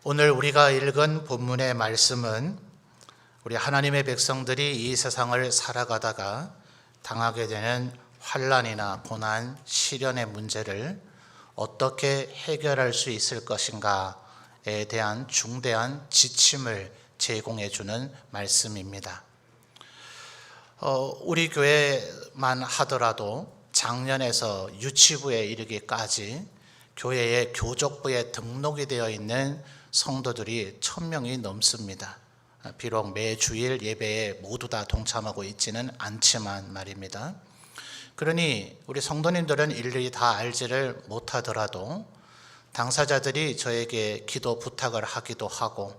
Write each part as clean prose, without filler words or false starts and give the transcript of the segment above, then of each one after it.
오늘 우리가 읽은 본문의 말씀은 우리 하나님의 백성들이 이 세상을 살아가다가 당하게 되는 환난이나 고난, 시련의 문제를 어떻게 해결할 수 있을 것인가에 대한 중대한 지침을 제공해 주는 말씀입니다. 우리 교회만 하더라도 작년에서 유치부에 이르기까지 교회의 교족부에 등록이 되어 있는 성도들이 1000명이 넘습니다. 비록 매 주일 예배에 모두 다 동참하고 있지는 않지만 말입니다. 그러니 우리 성도님들은 일일이 다 알지를 못하더라도 당사자들이 저에게 기도 부탁을 하기도 하고,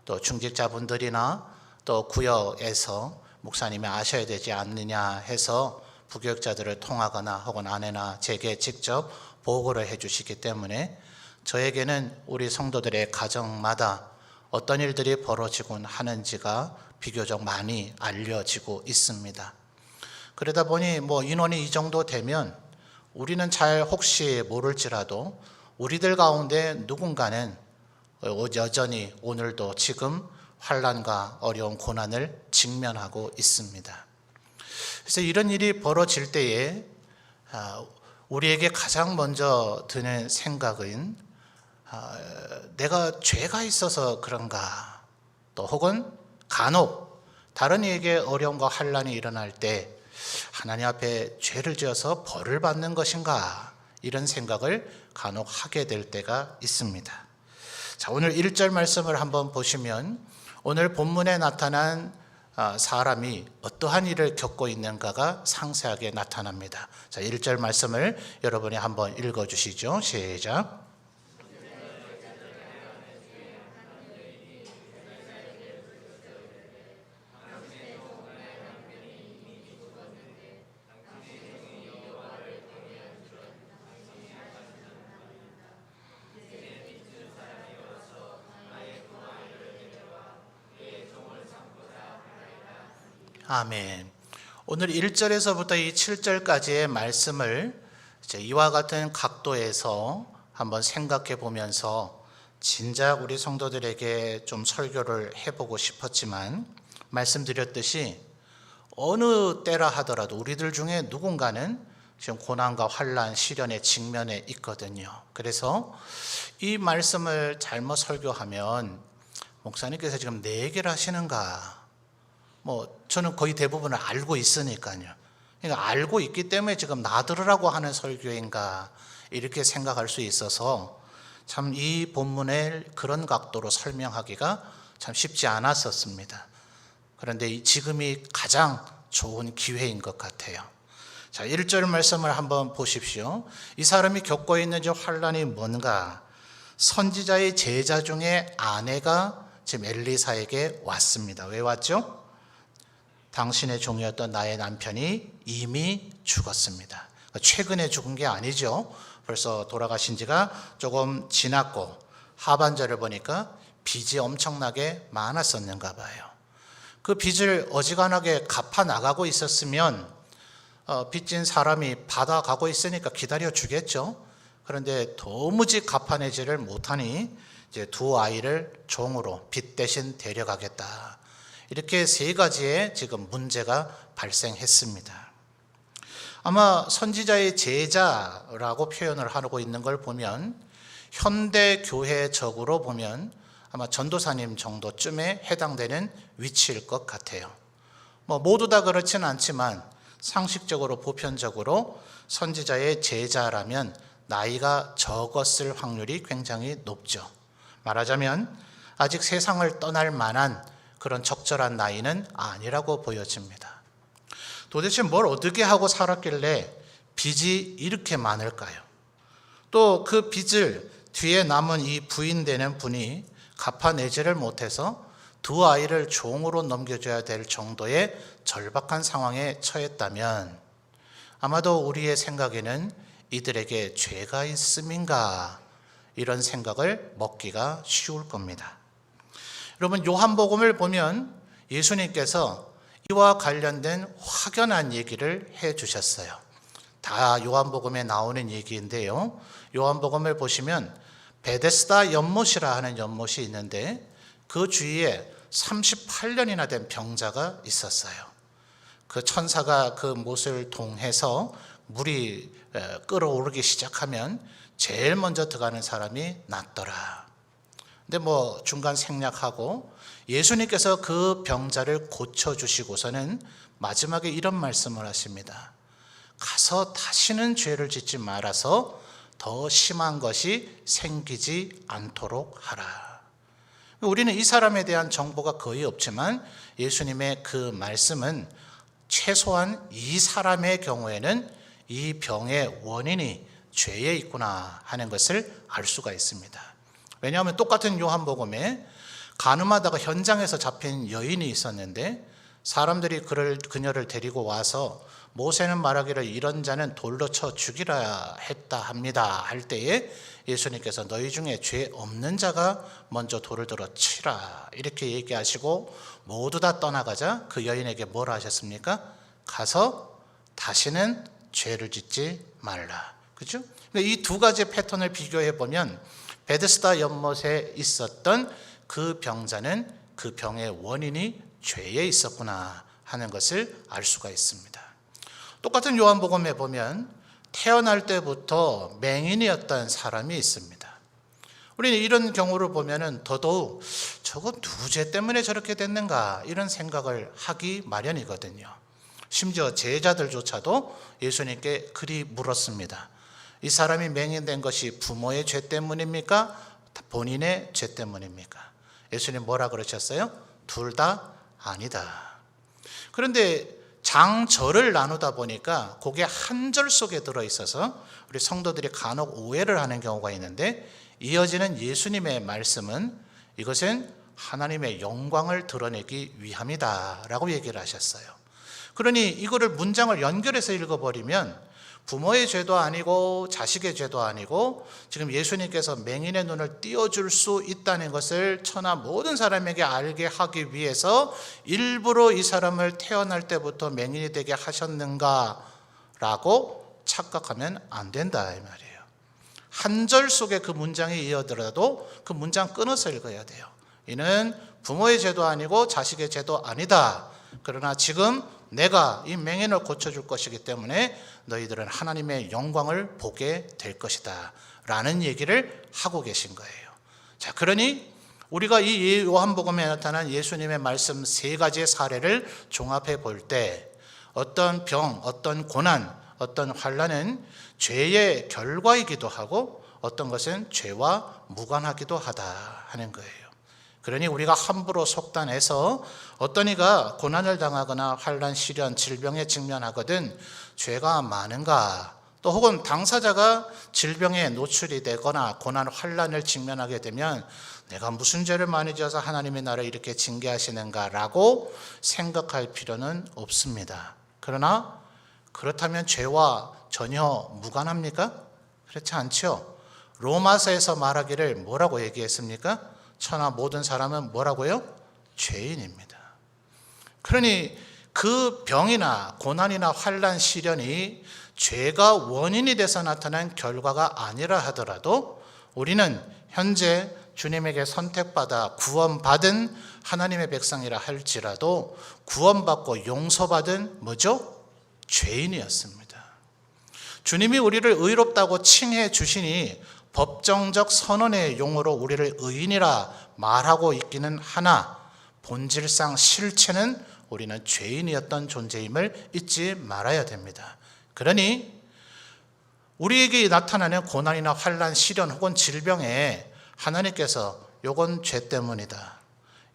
또 중직자분들이나 또 구역에서 목사님이 아셔야 되지 않느냐 해서 부교육자들을 통하거나 혹은 아내나 제게 직접 보고를 해주시기 때문에 저에게는 우리 성도들의 가정마다 어떤 일들이 벌어지곤 하는지가 비교적 많이 알려지고 있습니다. 그러다 보니 인원이 이 정도 되면 우리는 잘 혹시 모를지라도 우리들 가운데 누군가는 여전히 오늘도 지금 환난과 어려운 고난을 직면하고 있습니다. 그래서 이런 일이 벌어질 때에 우리에게 가장 먼저 드는 생각은 내가 죄가 있어서 그런가, 또 혹은 간혹 다른 이에게 어려움과 환난이 일어날 때 하나님 앞에 죄를 지어서 벌을 받는 것인가, 이런 생각을 간혹 하게 될 때가 있습니다. 자, 오늘 1절 말씀을 한번 보시면 오늘 본문에 나타난 사람이 어떠한 일을 겪고 있는가가 상세하게 나타납니다. 자, 1절 말씀을 여러분이 한번 읽어주시죠. 시작. 아멘. 오늘 1절에서부터 이 7절까지의 말씀을 이와 같은 각도에서 한번 생각해 보면서 진작 우리 성도들에게 좀 설교를 해보고 싶었지만, 말씀드렸듯이 어느 때라 하더라도 우리들 중에 누군가는 지금 고난과 환난, 시련의 직면에 있거든요. 그래서 이 말씀을 잘못 설교하면 목사님께서 지금 내 얘기를 하시는가, 저는 거의 대부분을 알고 있으니까요. 그러니까 알고 있기 때문에 지금 나 들으라고 하는 설교인가, 이렇게 생각할 수 있어서 참 이 본문을 그런 각도로 설명하기가 참 쉽지 않았었습니다. 그런데 지금이 가장 좋은 기회인 것 같아요. 자, 1절 말씀을 한번 보십시오. 이 사람이 겪고 있는 환난이 뭔가? 선지자의 제자 중에 아내가 지금 엘리사에게 왔습니다. 왜 왔죠? 당신의 종이었던 나의 남편이 이미 죽었습니다. 최근에 죽은 게 아니죠. 벌써 돌아가신 지가 조금 지났고, 하반절을 보니까 빚이 엄청나게 많았었는가 봐요. 그 빚을 어지간하게 갚아 나가고 있었으면 빚진 사람이 받아가고 있으니까 기다려 주겠죠. 그런데 도무지 갚아내지를 못하니 이제 두 아이를 종으로 빚 대신 데려가겠다, 이렇게 세 가지의 지금 문제가 발생했습니다. 아마 선지자의 제자라고 표현을 하고 있는 걸 보면 현대 교회적으로 보면 아마 전도사님 정도쯤에 해당되는 위치일 것 같아요. 모두 다 그렇지는 않지만 상식적으로 보편적으로 선지자의 제자라면 나이가 적었을 확률이 굉장히 높죠. 말하자면 아직 세상을 떠날 만한 그런 적절한 나이는 아니라고 보여집니다. 도대체 뭘 어떻게 하고 살았길래 빚이 이렇게 많을까요? 또 그 빚을 뒤에 남은 이 부인 되는 분이 갚아내지를 못해서 두 아이를 종으로 넘겨줘야 될 정도의 절박한 상황에 처했다면 아마도 우리의 생각에는 이들에게 죄가 있음인가, 이런 생각을 먹기가 쉬울 겁니다. 여러분, 요한복음을 보면 예수님께서 이와 관련된 확연한 얘기를 해 주셨어요. 다 요한복음에 나오는 얘기인데요. 요한복음을 보시면 베데스다 연못이라 하는 연못이 있는데 그 주위에 38년이나 된 병자가 있었어요. 그 천사가 그 못을 통해서 물이 끓어오르기 시작하면 제일 먼저 들어가는 사람이 낫더라. 근데 중간 생략하고 예수님께서 그 병자를 고쳐주시고서는 마지막에 이런 말씀을 하십니다. 가서 다시는 죄를 짓지 말아서 더 심한 것이 생기지 않도록 하라. 우리는 이 사람에 대한 정보가 거의 없지만 예수님의 그 말씀은 최소한 이 사람의 경우에는 이 병의 원인이 죄에 있구나 하는 것을 알 수가 있습니다. 왜냐하면 똑같은 요한복음에 간음하다가 현장에서 잡힌 여인이 있었는데 사람들이 그녀를 데리고 와서 모세는 말하기를 이런 자는 돌로 쳐 죽이라 했다 합니다 할 때에 예수님께서 너희 중에 죄 없는 자가 먼저 돌을 들어 치라 이렇게 얘기하시고 모두 다 떠나가자 그 여인에게 뭐라 하셨습니까? 가서 다시는 죄를 짓지 말라. 그렇죠? 이 두 가지 패턴을 비교해 보면 베데스다 연못에 있었던 그 병자는 그 병의 원인이 죄에 있었구나 하는 것을 알 수가 있습니다. 똑같은 요한복음에 보면 태어날 때부터 맹인이었던 사람이 있습니다. 우리는 이런 경우를 보면 더더욱 저거 누구 죄 때문에 저렇게 됐는가 이런 생각을 하기 마련이거든요. 심지어 제자들조차도 예수님께 그리 물었습니다. 이 사람이 맹인된 것이 부모의 죄 때문입니까? 본인의 죄 때문입니까? 예수님 뭐라 그러셨어요? 둘 다 아니다. 그런데 장절을 나누다 보니까 그게 한 절 속에 들어있어서 우리 성도들이 간혹 오해를 하는 경우가 있는데 이어지는 예수님의 말씀은 이것은 하나님의 영광을 드러내기 위함이다 라고 얘기를 하셨어요. 그러니 이거를 문장을 연결해서 읽어버리면 부모의 죄도 아니고 자식의 죄도 아니고 지금 예수님께서 맹인의 눈을 띄워줄 수 있다는 것을 천하 모든 사람에게 알게 하기 위해서 일부러 이 사람을 태어날 때부터 맹인이 되게 하셨는가 라고 착각하면 안 된다 이 말이에요. 한 절 속에 그 문장이 이어들어도 그 문장 끊어서 읽어야 돼요. 이는 부모의 죄도 아니고 자식의 죄도 아니다. 그러나 지금 내가 이 맹인을 고쳐줄 것이기 때문에 너희들은 하나님의 영광을 보게 될 것이다 라는 얘기를 하고 계신 거예요. 자, 그러니 우리가 이 요한복음에 나타난 예수님의 말씀 세 가지의 사례를 종합해 볼 때 어떤 병, 어떤 고난, 어떤 환난은 죄의 결과이기도 하고 어떤 것은 죄와 무관하기도 하다 하는 거예요. 그러니 우리가 함부로 속단해서 어떤 이가 고난을 당하거나 환난, 시련, 질병에 직면하거든 죄가 많은가 또 혹은 당사자가 질병에 노출이 되거나 고난, 환난을 직면하게 되면 내가 무슨 죄를 많이 지어서 하나님이 나를 이렇게 징계하시는가 라고 생각할 필요는 없습니다. 그러나 그렇다면 죄와 전혀 무관합니까? 그렇지 않죠. 로마서에서 말하기를 뭐라고 얘기했습니까? 천하 모든 사람은 뭐라고요? 죄인입니다. 그러니 그 병이나 고난이나 환난, 시련이 죄가 원인이 돼서 나타난 결과가 아니라 하더라도 우리는 현재 주님에게 선택받아 구원받은 하나님의 백성이라 할지라도 구원받고 용서받은 뭐죠? 죄인이었습니다. 주님이 우리를 의롭다고 칭해 주시니 법정적 선언의 용어로 우리를 의인이라 말하고 있기는 하나 본질상 실체는 우리는 죄인이었던 존재임을 잊지 말아야 됩니다. 그러니 우리에게 나타나는 고난이나 환난, 시련 혹은 질병에 하나님께서 요건 죄 때문이다,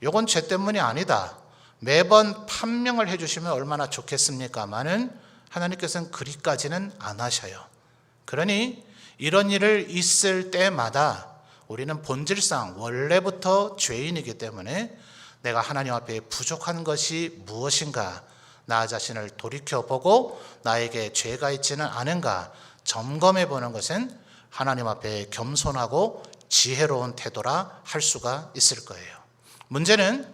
요건 죄 때문이 아니다 매번 판명을 해주시면 얼마나 좋겠습니까마는 하나님께서는 그리까지는 안 하셔요. 그러니 이런 일을 있을 때마다 우리는 본질상 원래부터 죄인이기 때문에 내가 하나님 앞에 부족한 것이 무엇인가 나 자신을 돌이켜보고 나에게 죄가 있지는 않은가 점검해 보는 것은 하나님 앞에 겸손하고 지혜로운 태도라 할 수가 있을 거예요. 문제는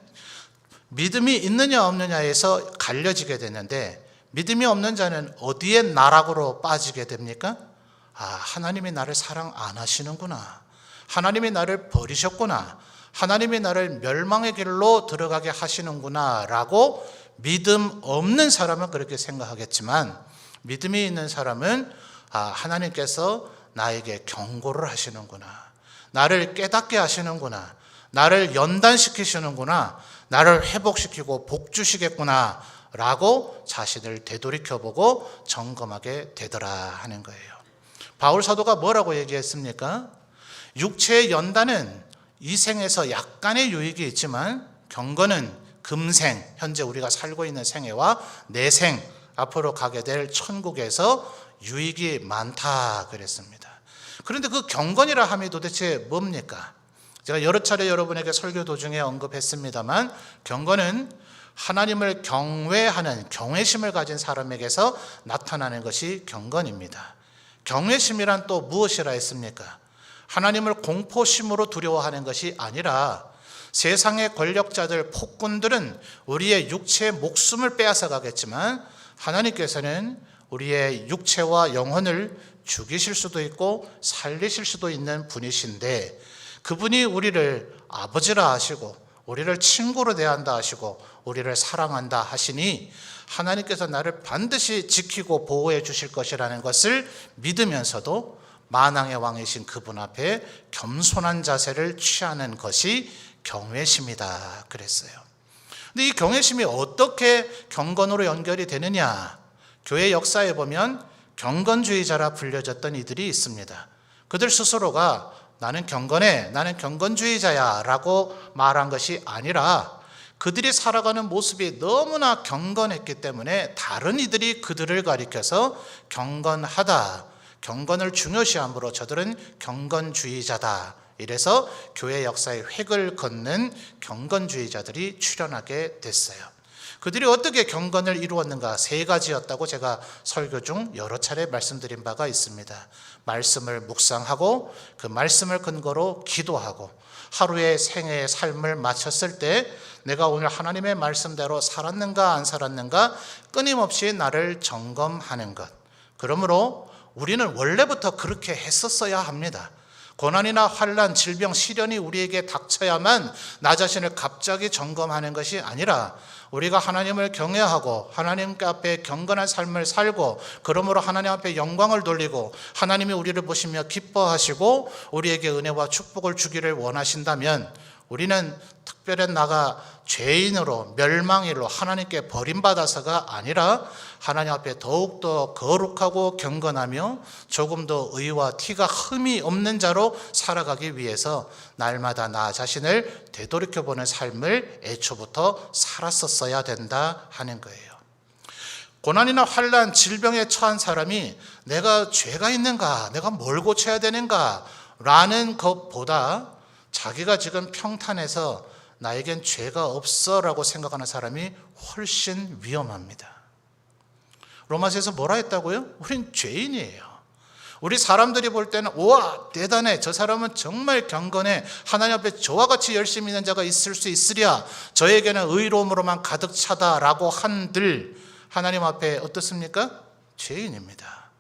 믿음이 있느냐 없느냐에서 갈려지게 되는데 믿음이 없는 자는 어디에 나락으로 빠지게 됩니까? 하나님이 나를 사랑 안 하시는구나. 하나님이 나를 버리셨구나. 하나님이 나를 멸망의 길로 들어가게 하시는구나 라고 믿음 없는 사람은 그렇게 생각하겠지만, 믿음이 있는 사람은 하나님께서 나에게 경고를 하시는구나, 나를 깨닫게 하시는구나, 나를 연단시키시는구나, 나를 회복시키고 복주시겠구나 라고 자신을 되돌이켜보고 점검하게 되더라 하는 거예요. 바울 사도가 뭐라고 얘기했습니까? 육체의 연단은 이 생에서 약간의 유익이 있지만 경건은 금생, 현재 우리가 살고 있는 생애와 내생, 앞으로 가게 될 천국에서 유익이 많다 그랬습니다. 그런데 그 경건이라 함이 도대체 뭡니까? 제가 여러 차례 여러분에게 설교 도중에 언급했습니다만, 경건은 하나님을 경외하는 경외심을 가진 사람에게서 나타나는 것이 경건입니다. 경외심이란 또 무엇이라 했습니까? 하나님을 공포심으로 두려워하는 것이 아니라, 세상의 권력자들, 폭군들은 우리의 육체의 목숨을 빼앗아 가겠지만 하나님께서는 우리의 육체와 영혼을 죽이실 수도 있고 살리실 수도 있는 분이신데, 그분이 우리를 아버지라 하시고 우리를 친구로 대한다 하시고 우리를 사랑한다 하시니 하나님께서 나를 반드시 지키고 보호해 주실 것이라는 것을 믿으면서도 만왕의 왕이신 그분 앞에 겸손한 자세를 취하는 것이 경외심이다 그랬어요. 근데 이 경외심이 어떻게 경건으로 연결이 되느냐? 교회 역사에 보면 경건주의자라 불려졌던 이들이 있습니다. 그들 스스로가 나는 경건해, 나는 경건주의자야 라고 말한 것이 아니라, 그들이 살아가는 모습이 너무나 경건했기 때문에 다른 이들이 그들을 가리켜서 경건하다, 경건을 중요시함으로 저들은 경건주의자다, 이래서 교회 역사에 획을 긋는 경건주의자들이 출현하게 됐어요. 그들이 어떻게 경건을 이루었는가? 3가지였다고 제가 설교 중 여러 차례 말씀드린 바가 있습니다. 말씀을 묵상하고 그 말씀을 근거로 기도하고, 하루의 생애의 삶을 마쳤을 때 내가 오늘 하나님의 말씀대로 살았는가 안 살았는가 끊임없이 나를 점검하는 것. 그러므로 우리는 원래부터 그렇게 했었어야 합니다. 고난이나 환난, 질병, 시련이 우리에게 닥쳐야만 나 자신을 갑자기 점검하는 것이 아니라, 우리가 하나님을 경외하고 하나님 앞에 경건한 삶을 살고, 그러므로 하나님 앞에 영광을 돌리고 하나님이 우리를 보시며 기뻐하시고 우리에게 은혜와 축복을 주기를 원하신다면, 우리는 특별한 나가 죄인으로 멸망일로 하나님께 버림받아서가 아니라 하나님 앞에 더욱더 거룩하고 경건하며 조금 더 의와 티가 흠이 없는 자로 살아가기 위해서 날마다 나 자신을 되돌이켜보는 삶을 애초부터 살았었어야 된다 하는 거예요. 고난이나 환난, 질병에 처한 사람이 내가 죄가 있는가, 내가 뭘 고쳐야 되는가 라는 것보다 자기가 지금 평탄해서 나에겐 죄가 없어라고 생각하는 사람이 훨씬 위험합니다. 로마서에서 뭐라 했다고요? 우린 죄인이에요. 우리 사람들이 볼 때는 우와 대단해, 저 사람은 정말 경건해, 하나님 앞에 저와 같이 열심히 있는 자가 있을 수 있으랴, 저에게는 의로움으로만 가득 차다라고 한들 하나님 앞에 어떻습니까? 죄인입니다.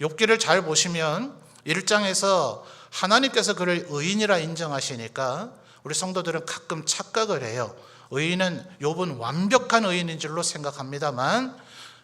욥기를 잘 보시면 1장에서 하나님께서 그를 의인이라 인정하시니까 우리 성도들은 가끔 착각을 해요. 의인은, 욥은 완벽한 의인인 줄로 생각합니다만,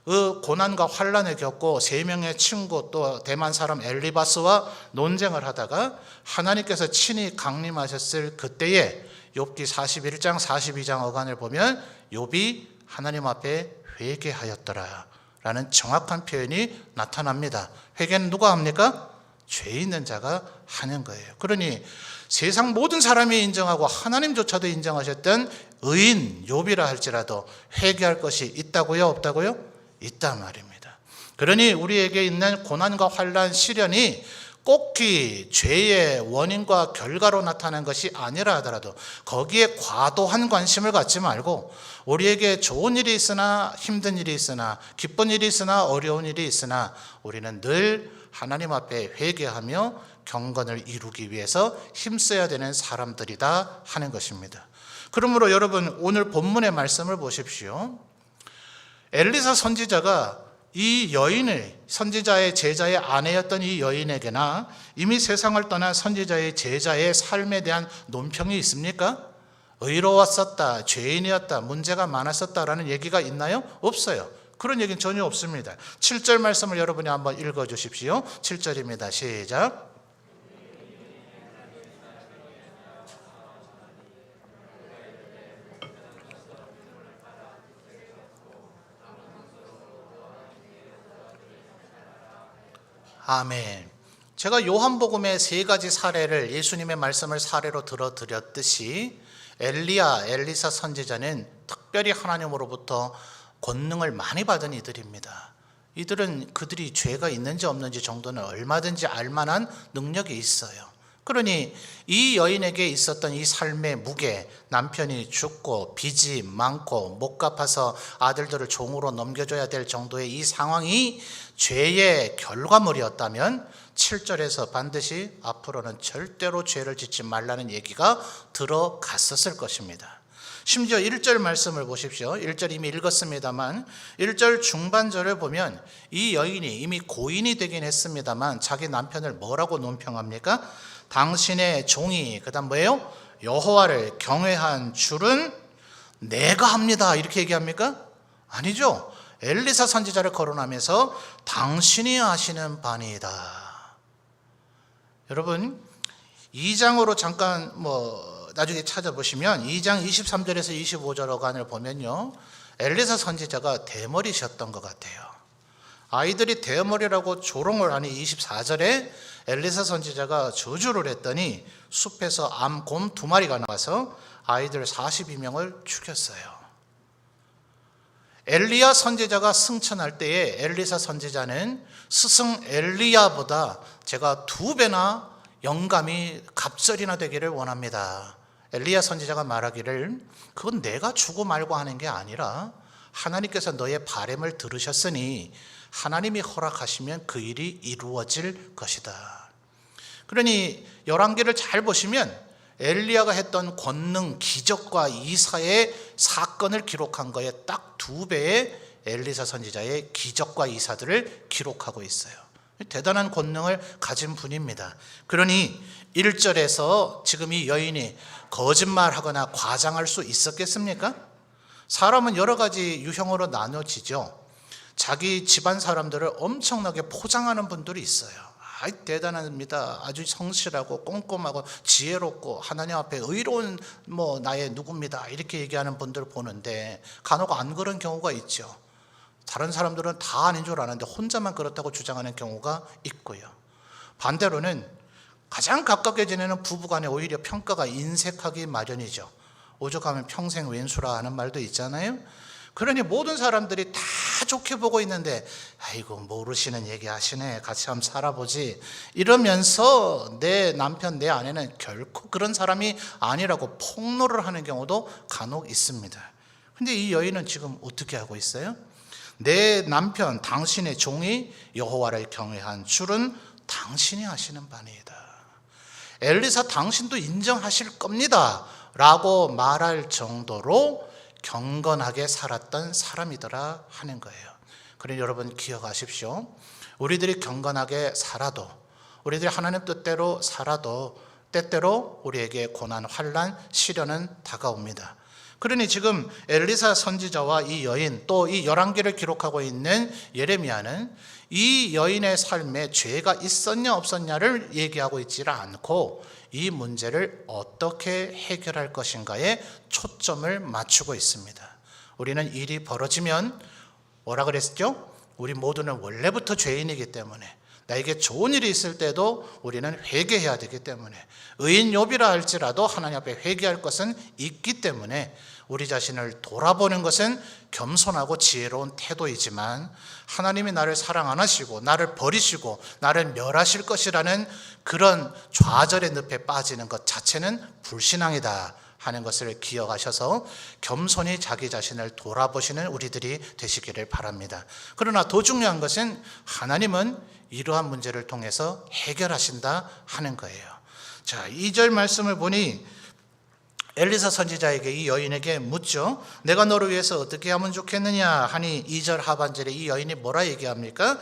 그 고난과 환난을 겪고 3명의 친구 또 대만 사람 엘리바스와 논쟁을 하다가 하나님께서 친히 강림하셨을 그때에 욥기 41장 42장 어간을 보면 욥이 하나님 앞에 회개하였더라 라는 정확한 표현이 나타납니다. 회개는 누가 합니까? 죄 있는 자가 하는 거예요. 그러니 세상 모든 사람이 인정하고 하나님조차도 인정하셨던 의인 욥이라 할지라도 회개할 것이 있다고요? 없다고요? 있단 말입니다. 그러니 우리에게 있는 고난과 환난, 시련이 꼭히 죄의 원인과 결과로 나타난 것이 아니라 하더라도 거기에 과도한 관심을 갖지 말고, 우리에게 좋은 일이 있으나 힘든 일이 있으나 기쁜 일이 있으나 어려운 일이 있으나 우리는 늘 하나님 앞에 회개하며 경건을 이루기 위해서 힘써야 되는 사람들이다 하는 것입니다. 그러므로 여러분 오늘 본문의 말씀을 보십시오. 엘리사 선지자가 이 여인의 선지자의 제자의 아내였던 이 여인에게나 이미 세상을 떠난 선지자의 제자의 삶에 대한 논평이 있습니까? 의로웠었다, 죄인이었다, 문제가 많았었다라는 얘기가 있나요? 없어요. 그런 얘기는 전혀 없습니다. 7절 말씀을 여러분이 한번 읽어주십시오. 7절입니다. 시작. 아멘. 제가 요한복음의 세 가지 사례를 예수님의 말씀을 사례로 들어드렸듯이 엘리사 선지자는 특별히 하나님으로부터 권능을 많이 받은 이들입니다. 이들은 그들이 죄가 있는지 없는지 정도는 얼마든지 알만한 능력이 있어요. 그러니 이 여인에게 있었던 이 삶의 무게, 남편이 죽고 빚이 많고 못 갚아서 아들들을 종으로 넘겨줘야 될 정도의 이 상황이 죄의 결과물이었다면 7절에서 반드시 앞으로는 절대로 죄를 짓지 말라는 얘기가 들어갔었을 것입니다. 심지어 1절 말씀을 보십시오. 1절 이미 읽었습니다만 1절 중반절을 보면 이 여인이 이미 고인이 되긴 했습니다만 자기 남편을 뭐라고 논평합니까? 당신의 종이 그다음 뭐예요? 여호와를 경외한 줄은 내가 합니다. 이렇게 얘기합니까? 아니죠. 엘리사 선지자를 거론하면서 당신이 하시는 바니이다. 여러분 2장으로 잠깐 나중에 찾아보시면 2장 23절에서 25절간을 보면요, 엘리사 선지자가 대머리셨던 것 같아요. 아이들이 대머리라고 조롱을 하니 24절에 엘리사 선지자가 저주를 했더니 숲에서 암곰 2마리가 나와서 아이들 42명을 죽였어요. 엘리야 선지자가 승천할 때에 엘리사 선지자는 스승 엘리야보다 제가 2배나 영감이 갑절이나 되기를 원합니다. 엘리야 선지자가 말하기를 그건 내가 주고 말고 하는 게 아니라 하나님께서 너의 바람을 들으셨으니 하나님이 허락하시면 그 일이 이루어질 것이다. 그러니 열왕기를 잘 보시면 엘리야가 했던 권능, 기적과 이사의 사건을 기록한 거에 딱 2배의 엘리사 선지자의 기적과 이사들을 기록하고 있어요. 대단한 권능을 가진 분입니다. 그러니 1절에서 지금 이 여인이 거짓말하거나 과장할 수 있었겠습니까? 사람은 여러 가지 유형으로 나눠지죠. 자기 집안 사람들을 엄청나게 포장하는 분들이 있어요. 대단합니다. 아주 성실하고 꼼꼼하고 지혜롭고 하나님 앞에 의로운 나의 누구입니다. 이렇게 얘기하는 분들 보는데 간혹 안 그런 경우가 있죠. 다른 사람들은 다 아닌 줄 아는데 혼자만 그렇다고 주장하는 경우가 있고요. 반대로는 가장 가깝게 지내는 부부간에 오히려 평가가 인색하기 마련이죠. 오죽하면 평생 왼수라 하는 말도 있잖아요. 그러니 모든 사람들이 다 좋게 보고 있는데 아이고 모르시는 얘기 하시네, 같이 한번 살아보지 이러면서 내 남편 내 아내는 결코 그런 사람이 아니라고 폭로를 하는 경우도 간혹 있습니다. 근데 이 여인은 지금 어떻게 하고 있어요? 내 남편 당신의 종이 여호와를 경외한 줄은 당신이 하시는 바니이다. 엘리사 당신도 인정하실 겁니다 라고 말할 정도로 경건하게 살았던 사람이더라 하는 거예요. 그러니 여러분 기억하십시오. 우리들이 경건하게 살아도, 우리들이 하나님 뜻대로 살아도 때때로 우리에게 고난, 환난, 시련은 다가옵니다. 그러니 지금 엘리사 선지자와 이 여인, 또 이 열왕기를 기록하고 있는 예레미야는 이 여인의 삶에 죄가 있었냐 없었냐를 얘기하고 있지를 않고 이 문제를 어떻게 해결할 것인가에 초점을 맞추고 있습니다. 우리는 일이 벌어지면 뭐라 그랬죠? 우리 모두는 원래부터 죄인이기 때문에 나에게 좋은 일이 있을 때도 우리는 회개해야 되기 때문에 의인 욥이라 할지라도 하나님 앞에 회개할 것은 있기 때문에 우리 자신을 돌아보는 것은 겸손하고 지혜로운 태도이지만 하나님이 나를 사랑 안 하시고 나를 버리시고 나를 멸하실 것이라는 그런 좌절의 늪에 빠지는 것 자체는 불신앙이다 하는 것을 기억하셔서 겸손히 자기 자신을 돌아보시는 우리들이 되시기를 바랍니다. 그러나 더 중요한 것은 하나님은 이러한 문제를 통해서 해결하신다 하는 거예요. 자, 2절 말씀을 보니 엘리사 선지자에게 이 여인에게 묻죠. 내가 너를 위해서 어떻게 하면 좋겠느냐 하니 2절 하반절에 이 여인이 뭐라 얘기합니까?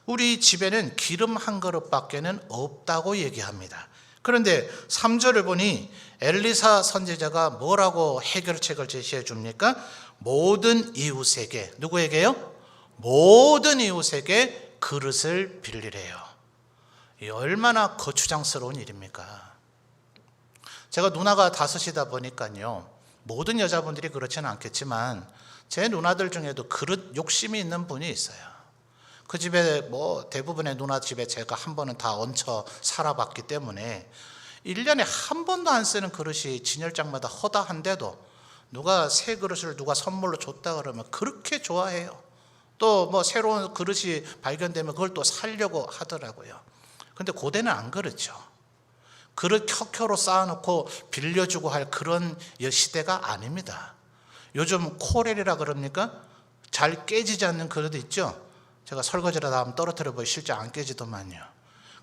우리 집에는 기름 한 그릇밖에는 없다고 얘기합니다. 그런데 3절을 보니 엘리사 선지자가 뭐라고 해결책을 제시해 줍니까? 모든 이웃에게, 누구에게요? 모든 이웃에게 그릇을 빌리래요. 이 얼마나 거추장스러운 일입니까? 제가 누나가 5이다 보니까요, 모든 여자분들이 그렇지는 않겠지만 제 누나들 중에도 그릇 욕심이 있는 분이 있어요. 그 집에 뭐 대부분의 누나 집에 제가 한 번은 다 얹혀 살아봤기 때문에 1년에 한 번도 안 쓰는 그릇이 진열장마다 허다한데도 누가 새 그릇을 누가 선물로 줬다 그러면 그렇게 좋아해요. 또 뭐 새로운 그릇이 발견되면 그걸 또 사려고 하더라고요. 근데 고대는 안 그렇죠. 그릇 켜켜로 쌓아놓고 빌려주고 할 그런 시대가 아닙니다. 요즘 코렐이라 그럽니까? 잘 깨지지 않는 그릇 있죠? 제가 설거지를 하면 떨어뜨려 보이 실제 안 깨지더만요.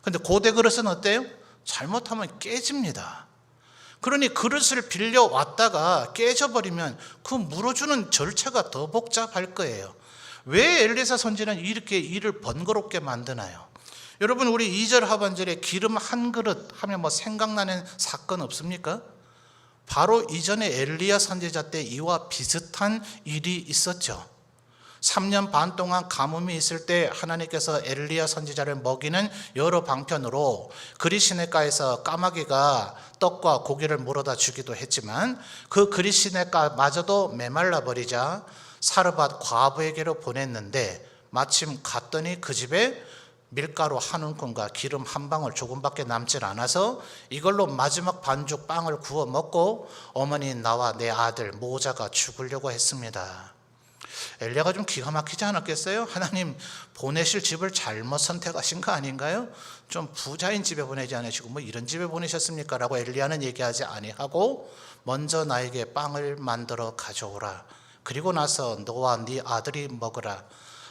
근데 고대 그릇은 어때요? 잘못하면 깨집니다. 그러니 그릇을 빌려왔다가 깨져버리면 그 물어주는 절차가 더 복잡할 거예요. 왜 엘리사 선지는 이렇게 일을 번거롭게 만드나요? 여러분, 우리 2절 하반절에 기름 한 그릇 하면 뭐 생각나는 사건 없습니까? 바로 이전에 엘리야 선지자 때 이와 비슷한 일이 있었죠. 3년 반 동안 가뭄이 있을 때 하나님께서 엘리야 선지자를 먹이는 여러 방편으로 그리시네가에서 까마귀가 떡과 고기를 물어다 주기도 했지만 그 그리시네가마저도 메말라 버리자 사르밧 과부에게로 보냈는데 마침 갔더니 그 집에 밀가루 한 움큼과 기름 한 방울 조금밖에 남질 않아서 이걸로 마지막 반죽 빵을 구워 먹고 어머니 나와 내 아들 모자가 죽으려고 했습니다. 엘리야가 좀 기가 막히지 않았겠어요? 하나님 보내실 집을 잘못 선택하신 거 아닌가요? 좀 부자인 집에 보내지 않으시고 뭐 이런 집에 보내셨습니까? 라고 엘리야는 얘기하지 아니하고 먼저 나에게 빵을 만들어 가져오라. 그리고 나서 너와 네 아들이 먹으라.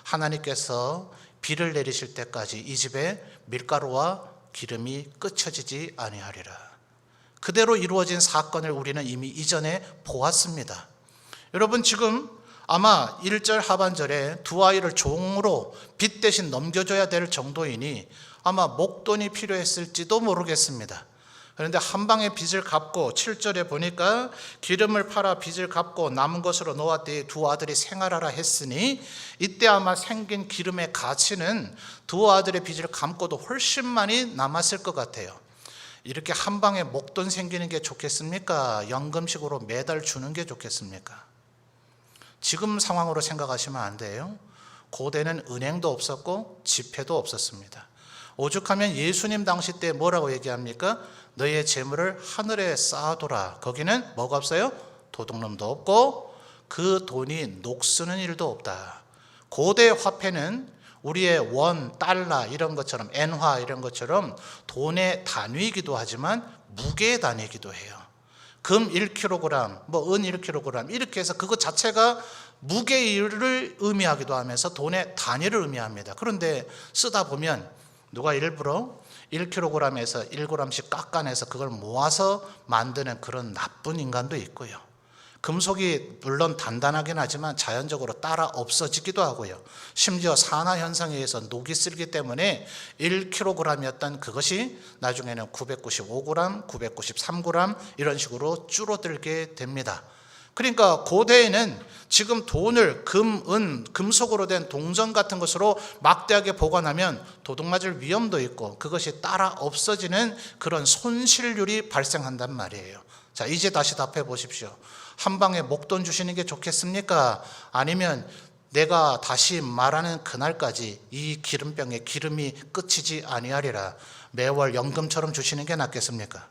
하나님께서 비를 내리실 때까지 이 집에 밀가루와 기름이 끊어지지 아니하리라. 그대로 이루어진 사건을 우리는 이미 이전에 보았습니다. 여러분, 지금 아마 1절 하반절에 두 아이를 종으로 빚 대신 넘겨줘야 될 정도이니 아마 목돈이 필요했을지도 모르겠습니다. 그런데 한 방에 빚을 갚고 7절에 보니까 기름을 팔아 빚을 갚고 남은 것으로 너와 네 두 아들이 생활하라 했으니 이때 아마 생긴 기름의 가치는 두 아들의 빚을 갚고도 훨씬 많이 남았을 것 같아요. 이렇게 한 방에 목돈 생기는 게 좋겠습니까? 연금식으로 매달 주는 게 좋겠습니까? 지금 상황으로 생각하시면 안 돼요. 고대는 은행도 없었고 지폐도 없었습니다. 오죽하면 예수님 당시 때 뭐라고 얘기합니까? 너희의 재물을 하늘에 쌓아둬라. 거기는 뭐가 없어요? 도둑놈도 없고 그 돈이 녹쓰는 일도 없다. 고대 화폐는 우리의 원, 달러 이런 것처럼 엔화 이런 것처럼 돈의 단위이기도 하지만 무게의 단위이기도 해요. 금 1kg, 뭐 은 1kg 이렇게 해서 그것 자체가 무게를 의미하기도 하면서 돈의 단위를 의미합니다. 그런데 쓰다 보면 누가 일부러 1kg에서 1g씩 깎아내서 그걸 모아서 만드는 그런 나쁜 인간도 있고요. 금속이 물론 단단하긴 하지만 자연적으로 따라 없어지기도 하고요. 심지어 산화현상에 의해서 녹이 슬기 때문에 1kg이었던 그것이 나중에는 995g, 993g 이런 식으로 줄어들게 됩니다. 그러니까 고대에는 지금 돈을 금, 은, 금속으로 된 동전 같은 것으로 막대하게 보관하면 도둑맞을 위험도 있고 그것이 따라 없어지는 그런 손실률이 발생한단 말이에요. 자, 이제 다시 답해 보십시오. 한 방에 목돈 주시는 게 좋겠습니까? 아니면 내가 다시 말하는 그날까지 이 기름병에 기름이 끝이지 아니하리라 매월 연금처럼 주시는 게 낫겠습니까?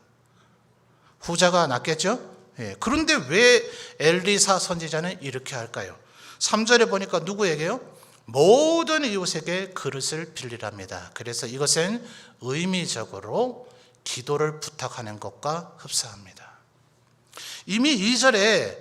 후자가 낫겠죠? 예, 그런데 왜 엘리사 선지자는 이렇게 할까요? 3절에 보니까 누구에게요? 모든 이웃에게 그릇을 빌리랍니다. 그래서 이것은 의미적으로 기도를 부탁하는 것과 흡사합니다. 이미 2절에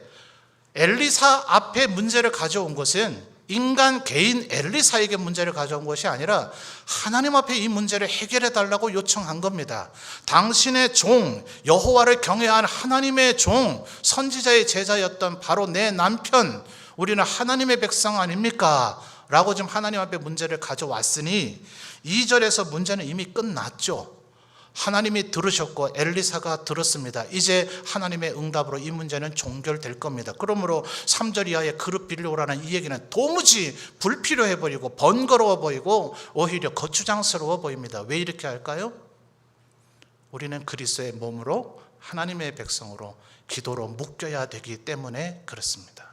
엘리사 앞에 문제를 가져온 것은 인간 개인 엘리사에게 문제를 가져온 것이 아니라 하나님 앞에 이 문제를 해결해 달라고 요청한 겁니다. 당신의 종, 여호와를 경외한 하나님의 종, 선지자의 제자였던 바로 내 남편, 우리는 하나님의 백성 아닙니까? 라고 지금 하나님 앞에 문제를 가져왔으니 2절에서 문제는 이미 끝났죠. 하나님이 들으셨고 엘리사가 들었습니다. 이제 하나님의 응답으로 이 문제는 종결될 겁니다. 그러므로 3절 이하에 그릇 빌려오라는 이 얘기는 도무지 불필요해 보이고 번거로워 보이고 오히려 거추장스러워 보입니다. 왜 이렇게 할까요? 우리는 그리스도의 몸으로 하나님의 백성으로 기도로 묶여야 되기 때문에 그렇습니다.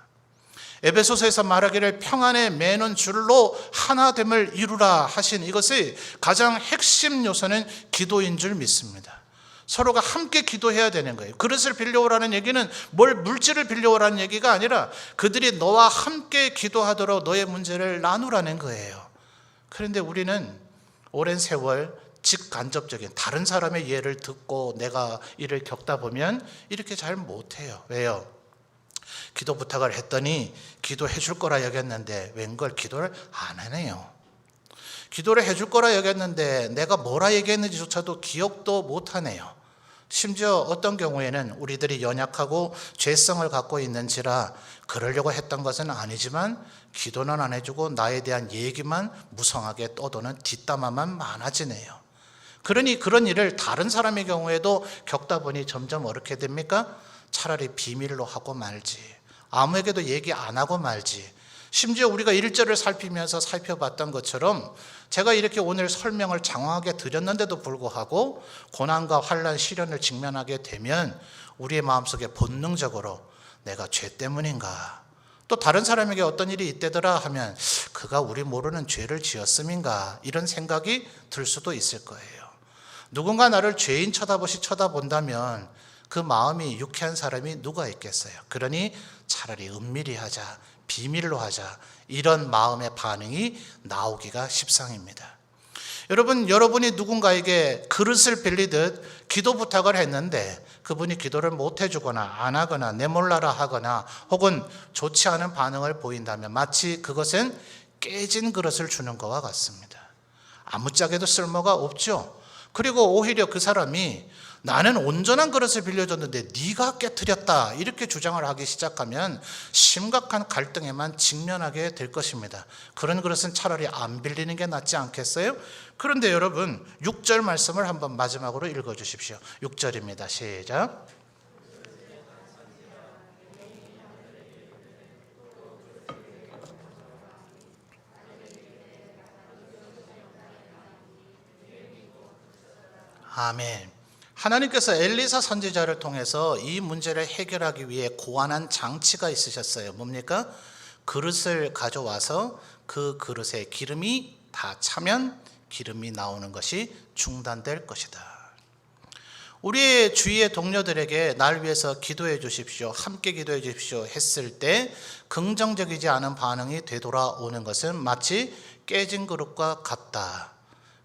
에베소서에서 말하기를 평안에 매는 줄로 하나됨을 이루라 하신 이것의 가장 핵심 요소는 기도인 줄 믿습니다. 서로가 함께 기도해야 되는 거예요. 그릇을 빌려오라는 얘기는 뭘 물질을 빌려오라는 얘기가 아니라 그들이 너와 함께 기도하도록 너의 문제를 나누라는 거예요. 그런데 우리는 오랜 세월 직간접적인 다른 사람의 예를 듣고 내가 이를 겪다 보면 이렇게 잘 못해요. 왜요? 기도 부탁을 했더니 기도해 줄 거라 여겼는데 웬걸 기도를 안 하네요. 기도를 해 줄 거라 여겼는데 내가 뭐라 얘기했는지조차도 기억도 못 하네요. 심지어 어떤 경우에는 우리들이 연약하고 죄성을 갖고 있는지라 그러려고 했던 것은 아니지만 기도는 안 해주고 나에 대한 얘기만 무성하게 떠도는 뒷담화만 많아지네요. 그러니 그런 일을 다른 사람의 경우에도 겪다 보니 점점 어떻게 됩니까? 차라리 비밀로 하고 말지, 아무에게도 얘기 안 하고 말지. 심지어 우리가 1절을 살피면서 살펴봤던 것처럼 제가 이렇게 오늘 설명을 장황하게 드렸는데도 불구하고 고난과 환난, 시련을 직면하게 되면 우리의 마음속에 본능적으로 내가 죄 때문인가, 또 다른 사람에게 어떤 일이 있대더라 하면 그가 우리 모르는 죄를 지었음인가, 이런 생각이 들 수도 있을 거예요. 누군가 나를 죄인 쳐다본다면 그 마음이 유쾌한 사람이 누가 있겠어요? 그러니 차라리 은밀히 하자, 비밀로 하자, 이런 마음의 반응이 나오기가 십상입니다. 여러분이 누군가에게 그릇을 빌리듯 기도 부탁을 했는데 그분이 기도를 못 해주거나 안 하거나 내몰라라 하거나 혹은 좋지 않은 반응을 보인다면 마치 그것은 깨진 그릇을 주는 것과 같습니다. 아무짝에도 쓸모가 없죠. 그리고 오히려 그 사람이 나는 온전한 그릇을 빌려줬는데 네가 깨트렸다, 이렇게 주장을 하기 시작하면 심각한 갈등에만 직면하게 될 것입니다. 그런 그릇은 차라리 안 빌리는 게 낫지 않겠어요? 그런데 여러분 6절 말씀을 한번 마지막으로 읽어주십시오. 6절입니다. 시작. 아멘. 하나님께서 엘리사 선지자를 통해서 이 문제를 해결하기 위해 고안한 장치가 있으셨어요. 뭡니까? 그릇을 가져와서 그 그릇에 기름이 다 차면 기름이 나오는 것이 중단될 것이다. 우리의 주위의 동료들에게 날 위해서 기도해 주십시오, 함께 기도해 주십시오 했을 때 긍정적이지 않은 반응이 되돌아오는 것은 마치 깨진 그릇과 같다.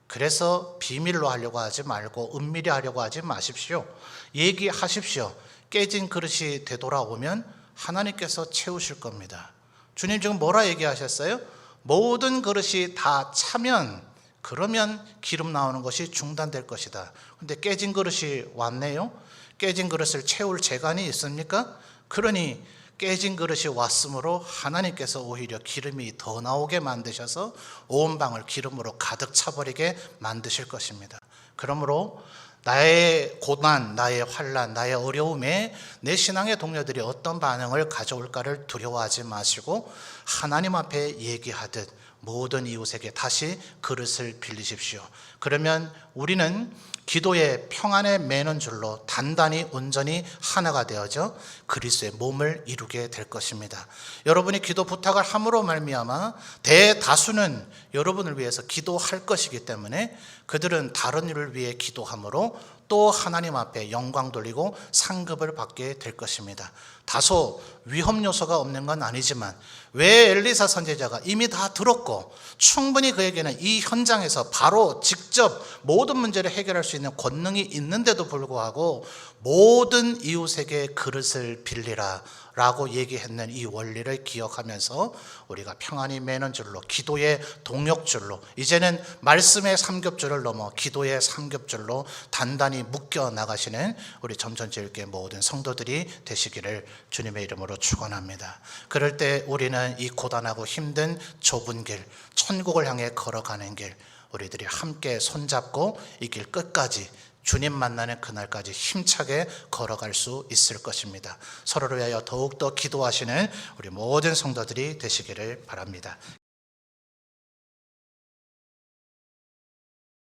그래서 비밀로 하려고 하지 말고 은밀히 하려고 하지 마십시오. 얘기하십시오. 깨진 그릇이 되돌아오면 하나님께서 채우실 겁니다. 주님 지금 뭐라 얘기하셨어요? 모든 그릇이 다 차면, 그러면 기름 나오는 것이 중단될 것이다. 근데 깨진 그릇이 왔네요. 깨진 그릇을 채울 재간이 있습니까? 그러니 깨진 그릇이 왔으므로 하나님께서 오히려 기름이 더 나오게 만드셔서 온 방을 기름으로 가득 차버리게 만드실 것입니다. 그러므로 나의 고난, 나의 환난, 나의 어려움에 내 신앙의 동료들이 어떤 반응을 가져올까를 두려워하지 마시고 하나님 앞에 얘기하듯 모든 이웃에게 다시 그릇을 빌리십시오. 그러면 우리는 기도의 평안에 매는 줄로 단단히 온전히 하나가 되어져 그리스도의 몸을 이루게 될 것입니다. 여러분이 기도 부탁을 함으로 말미암아 대다수는 여러분을 위해서 기도할 것이기 때문에 그들은 다른 일을 위해 기도함으로 또 하나님 앞에 영광 돌리고 상급을 받게 될 것입니다. 다소 위험 요소가 없는 건 아니지만 왜 엘리사 선지자가 이미 다 들었고 충분히 그에게는 이 현장에서 바로 직접 모든 문제를 해결할 수 있는 권능이 있는데도 불구하고 모든 이웃에게 그릇을 빌리라 라고 얘기했는 이 원리를 기억하면서 우리가 평안이 매는 줄로, 기도의 동역줄로, 이제는 말씀의 삼겹줄을 넘어 기도의 삼겹줄로 단단히 묶여 나가시는 우리 점천지일교회 모든 성도들이 되시기를 주님의 이름으로 축원합니다. 그럴 때 우리는 이 고단하고 힘든 좁은 길, 천국을 향해 걸어가는 길, 우리들이 함께 손잡고 이 길 끝까지 주님 만나는 그날까지 힘차게 걸어갈 수 있을 것입니다. 서로를 위하여 더욱더 기도하시는 우리 모든 성도들이 되시기를 바랍니다.